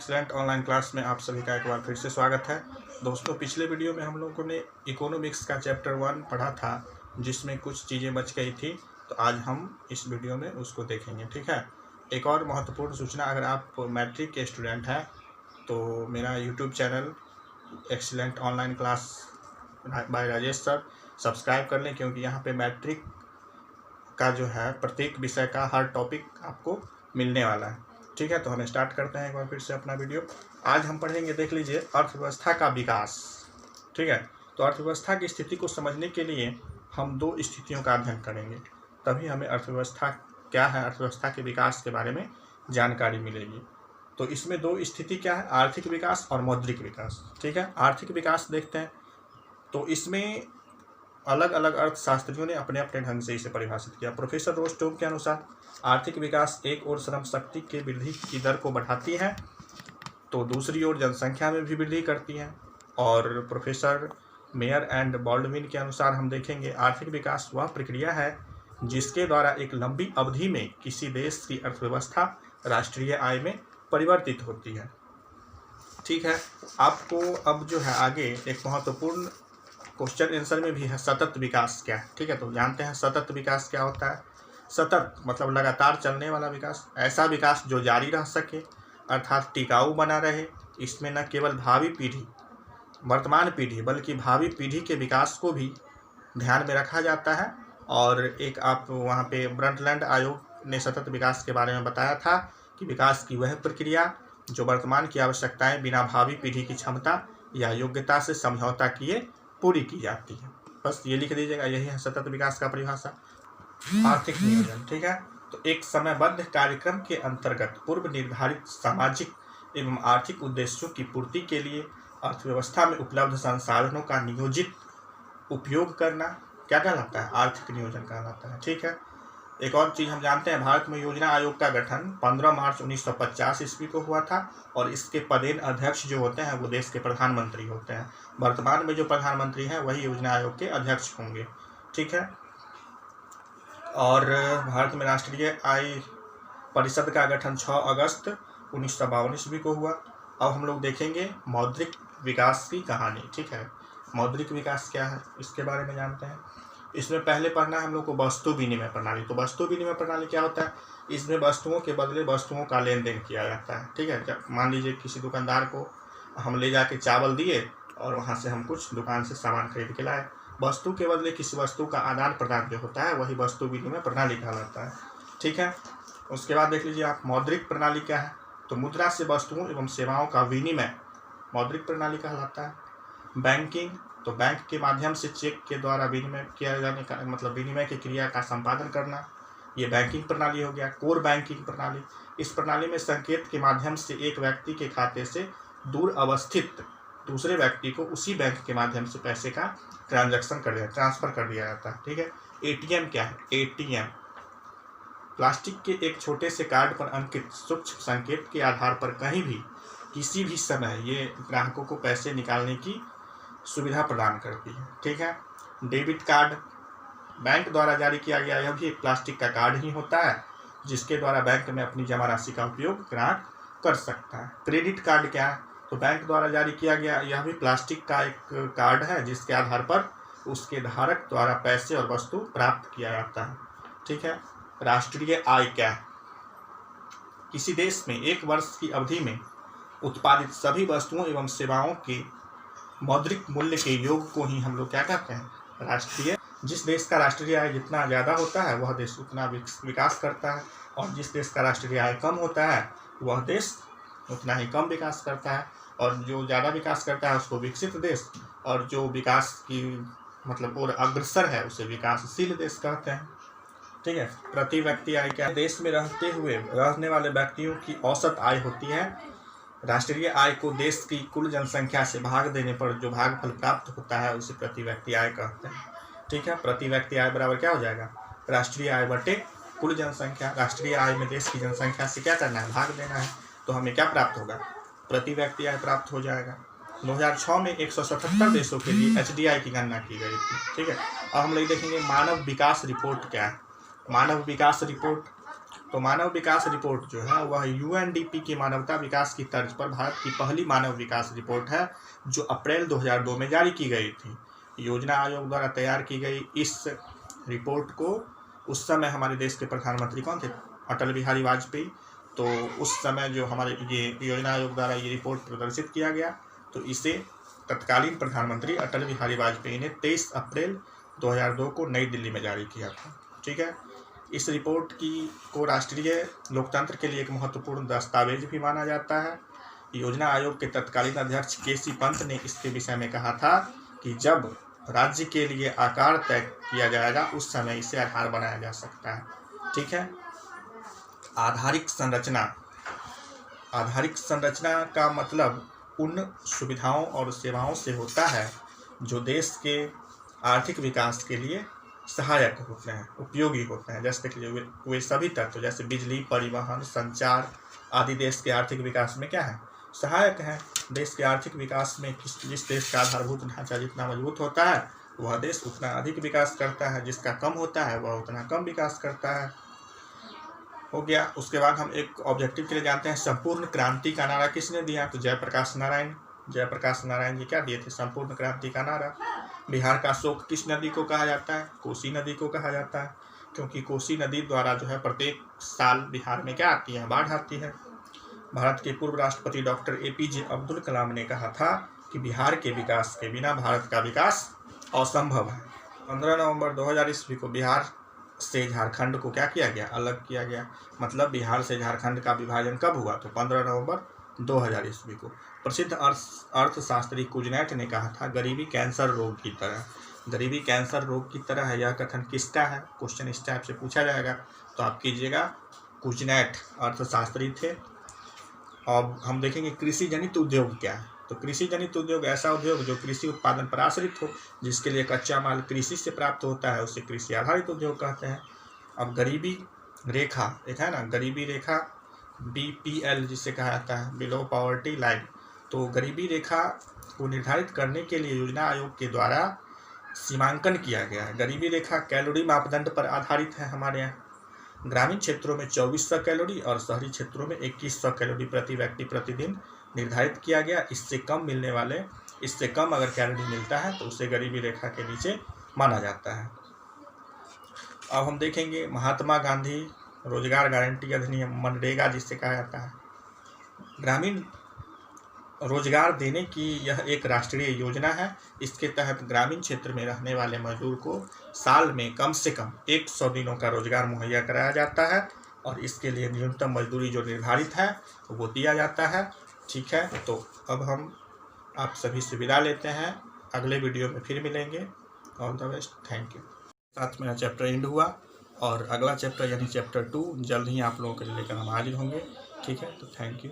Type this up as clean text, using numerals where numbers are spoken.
Excellent online class में आप सभी का एक बार फिर से स्वागत है। दोस्तों, पिछले वीडियो में हम लोगों ने इकोनॉमिक्स का चैप्टर 1 पढ़ा था, जिसमें कुछ चीज़ें बच गई थी। तो आज हम इस वीडियो में उसको देखेंगे। ठीक है। एक और महत्वपूर्ण सूचना, अगर आप मैट्रिक के स्टूडेंट हैं तो मेरा YouTube channel excellent online class by Rajesh sir subscribe कर लें, क्योंकि यहाँ पे मैट्रिक का जो है प्रत्येक विषय का हर टॉपिक आपको मिलने वाला है। ठीक है, तो हम स्टार्ट करते हैं एक बार फिर से अपना वीडियो। आज हम पढ़ेंगे, देख लीजिए, अर्थव्यवस्था का विकास। ठीक है, तो अर्थव्यवस्था की स्थिति को समझने के लिए हम दो स्थितियों का अध्ययन करेंगे, तभी हमें अर्थव्यवस्था क्या है, अर्थव्यवस्था के विकास के बारे में जानकारी मिलेगी। तो इसमें दो स्थिति क्या है, आर्थिक विकास और मौद्रिक विकास। ठीक है, आर्थिक विकास देखते हैं तो इसमें अलग अलग अर्थशास्त्रियों ने अपने अपने ढंग से इसे परिभाषित किया। प्रोफेसर रोस्टोव के अनुसार आर्थिक विकास एक ओर श्रम शक्ति के वृद्धि की दर को बढ़ाती है, तो दूसरी ओर जनसंख्या में भी वृद्धि करती है। और प्रोफेसर मेयर एंड बॉल्डविन के अनुसार हम देखेंगे, आर्थिक विकास वह प्रक्रिया है जिसके द्वारा एक लंबी अवधि में किसी देश की अर्थव्यवस्था राष्ट्रीय आय में परिवर्तित होती है। ठीक है, आपको अब जो है आगे एक महत्वपूर्ण क्वेश्चन आंसर में भी है, सतत विकास क्या है। ठीक है, तो जानते हैं सतत विकास क्या होता है। सतत मतलब लगातार चलने वाला विकास, ऐसा विकास जो जारी रह सके, अर्थात टिकाऊ बना रहे। इसमें न केवल भावी पीढ़ी, वर्तमान पीढ़ी, बल्कि भावी पीढ़ी के विकास को भी ध्यान में रखा जाता है। और एक आप वहाँ पे ब्रंटलैंड आयोग ने सतत विकास के बारे में बताया था कि विकास की वह प्रक्रिया जो वर्तमान की आवश्यकताएं बिना भावी पीढ़ी की क्षमता या योग्यता से समझौता किए पूरी की जाती है। बस ये लिख दीजिएगा, यही है सतत विकास का परिभाषा। आर्थिक नियोजन। ठीक है, तो एक समयबद्ध कार्यक्रम के अंतर्गत पूर्व निर्धारित सामाजिक एवं आर्थिक उद्देश्यों की पूर्ति के लिए अर्थव्यवस्था में उपलब्ध संसाधनों का नियोजित उपयोग करना क्या कहलाता है, आर्थिक नियोजन कहलाता है। ठीक है, एक और चीज़ हम जानते हैं, भारत में योजना आयोग का गठन 15 मार्च 1950 ईस्वी को हुआ था, और इसके पदेन अध्यक्ष जो होते हैं वो देश के प्रधानमंत्री होते हैं। वर्तमान में जो प्रधानमंत्री हैं वही योजना आयोग के अध्यक्ष होंगे। ठीक है, और भारत में राष्ट्रीय आय परिषद का गठन 6 अगस्त 1952 ईस्वी को हुआ। अब हम लोग देखेंगे मौद्रिक विकास की कहानी। ठीक है, मौद्रिक विकास क्या है इसके बारे में जानते हैं। इसमें पहले पढ़ना है हम लोग को वस्तु विनिमय प्रणाली। तो वस्तु विनिमय प्रणाली क्या होता है, इसमें वस्तुओं के बदले वस्तुओं का लेन देन किया जाता है। ठीक है, मान लीजिए किसी दुकानदार को हम ले जाके चावल दिए और वहाँ से हम कुछ दुकान से सामान खरीद के लाए, वस्तु के बदले किसी वस्तु का आदान प्रदान जो होता है वही वस्तु विनिमय प्रणाली कहलाता है। ठीक है, उसके बाद देख लीजिए आप, मौद्रिक प्रणाली क्या है, तो मुद्रा से वस्तुओं एवं सेवाओं का विनिमय मौद्रिक प्रणाली कहलाता है। बैंकिंग, तो बैंक के माध्यम से चेक के द्वारा विनिमय किया जाने का मतलब विनिमय की क्रिया का संपादन करना, ये बैंकिंग प्रणाली हो गया। कोर बैंकिंग प्रणाली, इस प्रणाली में संकेत के माध्यम से एक व्यक्ति के खाते से दूर अवस्थित दूसरे व्यक्ति को उसी बैंक के माध्यम से पैसे का ट्रांसफर कर दिया जाता है। ठीक है, एटीएम क्या है, एटीएम प्लास्टिक के एक छोटे से कार्ड पर अंकित सूक्ष्म संकेत के आधार पर कहीं भी किसी भी समय ये ग्राहकों को पैसे निकालने की सुविधा प्रदान करती है। ठीक है, डेबिट कार्ड बैंक द्वारा जारी किया गया, यह भी एक प्लास्टिक का कार्ड ही होता है जिसके द्वारा बैंक में अपनी जमा राशि का उपयोग ग्राहक कर सकता है। क्रेडिट कार्ड क्या है, तो बैंक द्वारा जारी किया गया, यह भी प्लास्टिक का एक कार्ड है जिसके आधार पर उसके धारक द्वारा पैसे और वस्तु प्राप्त किया जाता है। ठीक है, राष्ट्रीय आय क्या है, किसी देश में एक वर्ष की अवधि में उत्पादित सभी वस्तुओं एवं सेवाओं के मौद्रिक मूल्य के योग को ही हम लोग क्या कहते हैं, राष्ट्रीय। जिस देश का राष्ट्रीय आय जितना ज़्यादा होता है वह देश उतना विकास करता है, और जिस देश का राष्ट्रीय आय कम होता है वह देश उतना ही कम विकास करता है। और जो ज़्यादा विकास करता है उसको विकसित देश, और जो विकास की मतलब और अग्रसर है उसे विकासशील देश कहते हैं। ठीक है, प्रति व्यक्ति आय क्या, देश में रहने वाले व्यक्तियों की औसत आय होती है। राष्ट्रीय आय को देश की कुल जनसंख्या से भाग देने पर जो भागफल प्राप्त होता है उसे प्रति व्यक्ति आय कहते हैं। ठीक है, प्रति व्यक्ति आय बराबर क्या हो जाएगा, राष्ट्रीय आय बटे कुल जनसंख्या। राष्ट्रीय आय में देश की जनसंख्या से क्या करना है, भाग देना है, तो हमें क्या प्राप्त होगा, प्रति व्यक्ति आय प्राप्त हो जाएगा। 2006 में 177 देशों के लिए HDI की गणना की गई थी। ठीक है, अब हम लोग देखेंगे मानव विकास रिपोर्ट क्या है। मानव विकास रिपोर्ट तो मानव विकास रिपोर्ट जो है वह यूएनडीपी की मानवता विकास की तर्ज पर भारत की पहली मानव विकास रिपोर्ट है, जो अप्रैल 2002 में जारी की गई थी। योजना आयोग द्वारा तैयार की गई इस रिपोर्ट को उस समय हमारे देश के प्रधानमंत्री कौन थे? अटल बिहारी वाजपेयी। तो उस समय जो हमारे ये योजना आयोग द्वारा ये रिपोर्ट प्रदर्शित किया गया, तो इसे तत्कालीन प्रधानमंत्री अटल बिहारी वाजपेयी ने 23 अप्रैल 2002 को नई दिल्ली में जारी किया था। ठीक है, इस रिपोर्ट को राष्ट्रीय लोकतंत्र के लिए एक महत्वपूर्ण दस्तावेज भी माना जाता है। योजना आयोग के तत्कालीन अध्यक्ष केसी पंत ने इसके विषय में कहा था कि जब राज्य के लिए आकार तय किया जाएगा उस समय इसे आधार बनाया जा सकता है। ठीक है, आधारिक संरचना का मतलब उन सुविधाओं और सेवाओं से होता है जो देश के आर्थिक विकास के लिए सहायक होते हैं, उपयोगी होते हैं। जैसे कि वे सभी तत्व जैसे बिजली, परिवहन, संचार आदि देश के आर्थिक विकास में क्या है? सहायक है। देश के आर्थिक विकास में जिस देश का आधारभूत ढांचा जितना मजबूत होता है वह देश उतना अधिक विकास करता है, जिसका कम होता है वह उतना कम विकास करता है। हो गया। उसके बाद हम एक ऑब्जेक्टिव के लिए जानते हैं संपूर्ण क्रांति का नारा किसने दिया? तो जयप्रकाश नारायण जी क्या दिए थे? संपूर्ण क्रांति का नारा। बिहार का शोक किस नदी को कहा जाता है? कोसी नदी को कहा जाता है, क्योंकि कोसी नदी द्वारा जो है प्रत्येक साल बिहार में क्या आती है? बाढ़ आती है। भारत के पूर्व राष्ट्रपति डॉक्टर APJ अब्दुल कलाम ने कहा था कि बिहार के विकास के बिना भारत का विकास असंभव है। 15 नवंबर 2000 ईस्वी को बिहार से झारखंड को क्या किया गया? अलग किया गया। मतलब बिहार से झारखंड का विभाजन कब हुआ? तो 15 नवंबर 2000 ईस्वी को। प्रसिद्ध अर्थशास्त्री कुजनैट ने कहा था गरीबी कैंसर रोग की तरह। गरीबी कैंसर रोग की तरह है, यह कथन किसका है? क्वेश्चन इस टाइप से पूछा जाएगा तो आप कीजिएगा कुजनैट अर्थशास्त्री थे। अब हम देखेंगे कृषि जनित उद्योग क्या है। तो कृषि जनित उद्योग ऐसा उद्योग जो कृषि उत्पादन पर आश्रित हो, जिसके लिए कच्चा माल कृषि से प्राप्त होता है, उसे कृषि आधारित उद्योग कहते हैं। अब गरीबी रेखा एक है ना, गरीबी रेखा BPL जिसे कहा जाता है, बिलो पॉवर्टी लाइन। तो गरीबी रेखा को निर्धारित करने के लिए योजना आयोग के द्वारा सीमांकन किया गया है। गरीबी रेखा कैलोरी मापदंड पर आधारित है हमारे यहाँ। ग्रामीण क्षेत्रों में 2400 कैलोरी और शहरी क्षेत्रों में 2100 कैलोरी प्रति व्यक्ति प्रतिदिन निर्धारित किया गया। इससे कम अगर कैलोरी मिलता है तो उसे गरीबी रेखा के नीचे माना जाता है। अब हम देखेंगे महात्मा गांधी रोजगार गारंटी अधिनियम, मनरेगा जिसे कहा जाता है। ग्रामीण रोजगार देने की यह एक राष्ट्रीय योजना है। इसके तहत ग्रामीण क्षेत्र में रहने वाले मजदूर को साल में कम से कम 100 दिनों का रोजगार मुहैया कराया जाता है और इसके लिए न्यूनतम मजदूरी जो निर्धारित है वो दिया जाता है। ठीक है, तो अब हम आप सभी से विदा लेते हैं। अगले वीडियो में फिर मिलेंगे। All the best, thank you. साथ मेरा चैप्टर एंड हुआ और अगला चैप्टर यानी चैप्टर 2 जल्द ही आप लोगों के लिए लेकर हम हाजिर होंगे। ठीक है, तो थैंक यू।